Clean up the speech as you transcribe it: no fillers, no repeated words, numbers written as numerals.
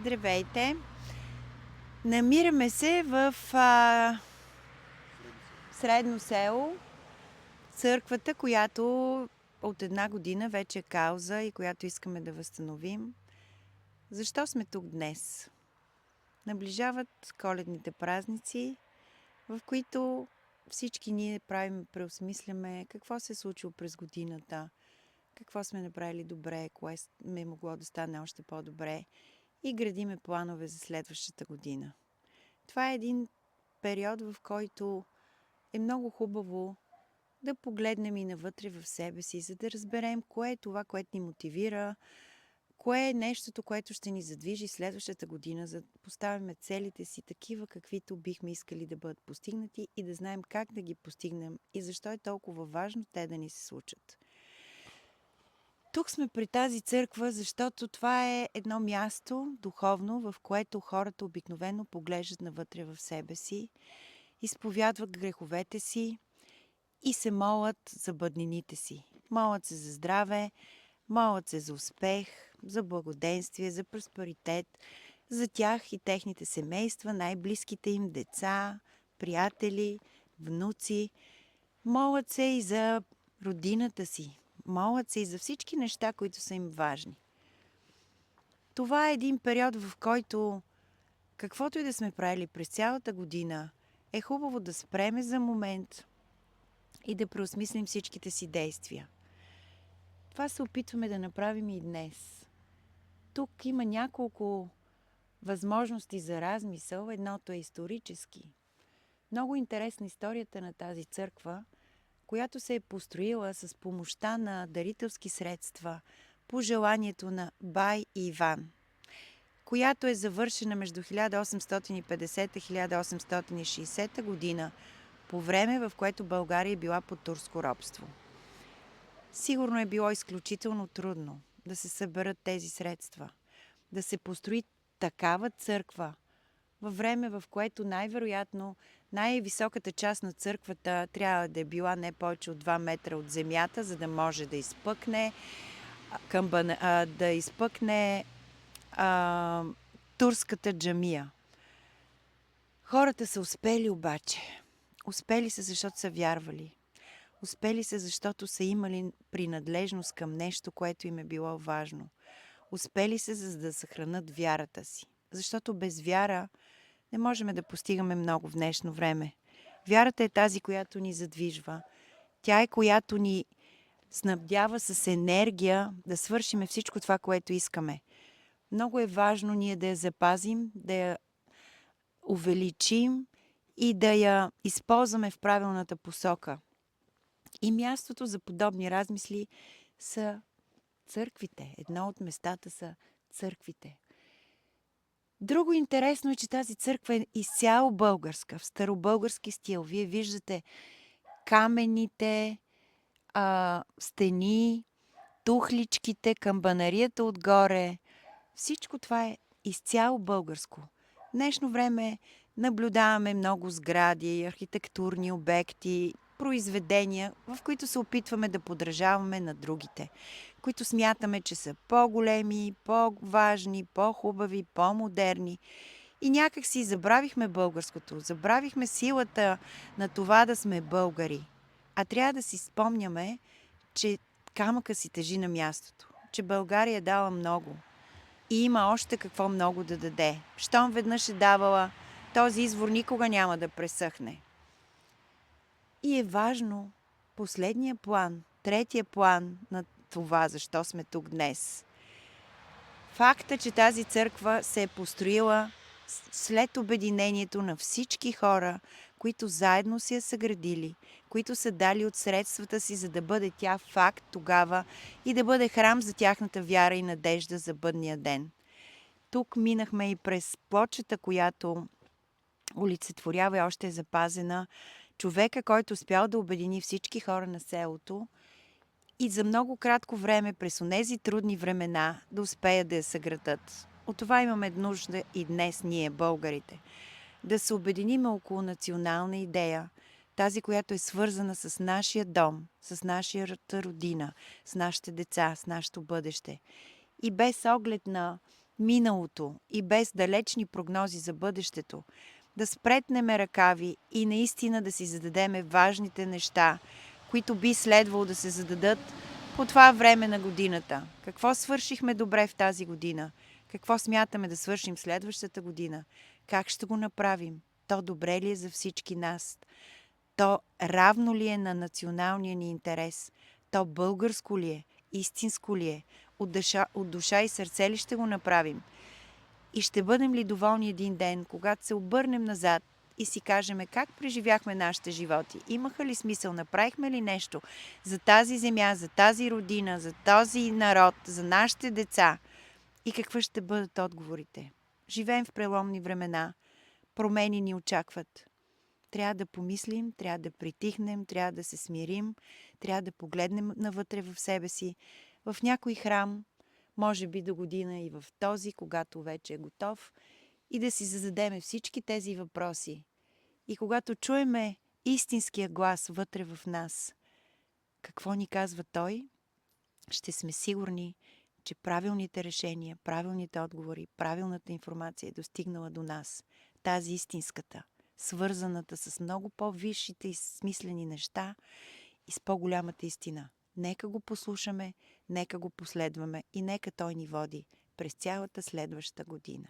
Здравейте! Намираме се в Средно село, църквата, която от 1 година вече е кауза и която искаме да възстановим. Защо сме тук днес? Наближават коледните празници, в които всички ние преосмисляме какво се е случило през годината, какво сме направили добре, кое е могло да стане още по-добре и градиме планове за следващата година. Това е един период, в който е много хубаво да погледнем и навътре в себе си, за да разберем кое е това, което ни мотивира, кое е нещото, което ще ни задвижи следващата година, за да поставяме целите си такива, каквито бихме искали да бъдат постигнати и да знаем как да ги постигнем и защо е толкова важно те да ни се случат. Тук сме при тази църква, защото това е едно място духовно, в което хората обикновено поглеждат навътре в себе си, изповядват греховете си и се молят за бъднините си. Молят се за здраве, молят се за успех, за благоденствие, за просперитет, за тях и техните семейства, най-близките им деца, приятели, внуци. Молят се и за родината си. Молят се и за всички неща, които са им важни. Това е един период, в който каквото и да сме правили през цялата година, е хубаво да спреме за момент и да преосмислим всичките си действия. Това се опитваме да направим и днес. Тук има няколко възможности за размисъл. Едното е исторически. Много интересна историята на тази църква, която се е построила с помощта на дарителски средства по желанието на бай и Иван, която е завършена между 1850 и 1860 година, по време, в което България е била под турско робство. Сигурно е било изключително трудно да се съберат тези средства, да се построи такава църква, във време, в което най-вероятно най-високата част на църквата трябва да е била не повече от 2 метра от земята, за да може да изпъкне, турската джамия. Хората са успели обаче. Успели са, защото са вярвали. Успели са, защото са имали принадлежност към нещо, което им е било важно. Успели са, за да съхранят вярата си. Защото без вяра не можем да постигаме много в днешно време. Вярата е тази, която ни задвижва. Тя е, която ни снабдява с енергия да свършиме всичко това, което искаме. Много е важно ние да я запазим, да я увеличим и да я използваме в правилната посока. И мястото за подобни размисли са църквите. Едно от местата са църквите. Друго интересно е, че тази църква е изцяло българска, в старобългарски стил. Вие виждате камените стени, тухличките, камбанарията отгоре. Всичко това е изцяло българско. В днешно време наблюдаваме много сгради, архитектурни обекти, произведения, в които се опитваме да подражаваме на другите, които смятаме, че са по-големи, по-важни, по-хубави, по-модерни. И някак си забравихме българското, забравихме силата на това да сме българи. А трябва да си спомняме, че камъка си тежи на мястото, че България е дала много и има още какво много да даде. Щом веднъж е давала, този извор никога няма да пресъхне. И е важно последния план, третия план на това, защо сме тук днес. Факта, че тази църква се е построила след обединението на всички хора, които заедно си я съградили, които са дали от средствата си, за да бъде тя факт тогава и да бъде храм за тяхната вяра и надежда за бъдния ден. Тук минахме и през плочата, която олицетворява и още е запазена, човека, който успял да обедини всички хора на селото и за много кратко време, през онези трудни времена, да успеят да я съградат. От това имаме нужда и днес ние, българите. Да се обединим около национална идея, тази, която е свързана с нашия дом, с нашата родина, с нашите деца, с нашето бъдеще. И без оглед на миналото и без далечни прогнози за бъдещето, да спретнеме ръкави и наистина да си зададеме важните неща, които би следвало да се зададат по това време на годината. Какво свършихме добре в тази година? Какво смятаме да свършим следващата година? Как ще го направим? То добре ли е за всички нас? То равно ли е на националния ни интерес? То българско ли е? Истинско ли е? От душа и сърце ли ще го направим? И ще бъдем ли доволни един ден, когато се обърнем назад и си кажем как преживяхме нашите животи? Имаха ли смисъл? Направихме ли нещо за тази земя, за тази родина, за този народ, за нашите деца? И какви ще бъдат отговорите? Живеем в преломни времена. Промени ни очакват. Трябва да помислим, трябва да притихнем, трябва да се смирим, трябва да погледнем навътре в себе си. В някой храм, може би до година и в този, когато вече е готов, и да си зададеме всички тези въпроси. И когато чуеме истинския глас вътре в нас, какво ни казва той, ще сме сигурни, че правилните решения, правилните отговори, правилната информация е достигнала до нас. Тази истинската, свързаната с много по-висшите и смислени неща и с по-голямата истина. Нека го послушаме, нека го последваме и нека той ни води през цялата следваща година.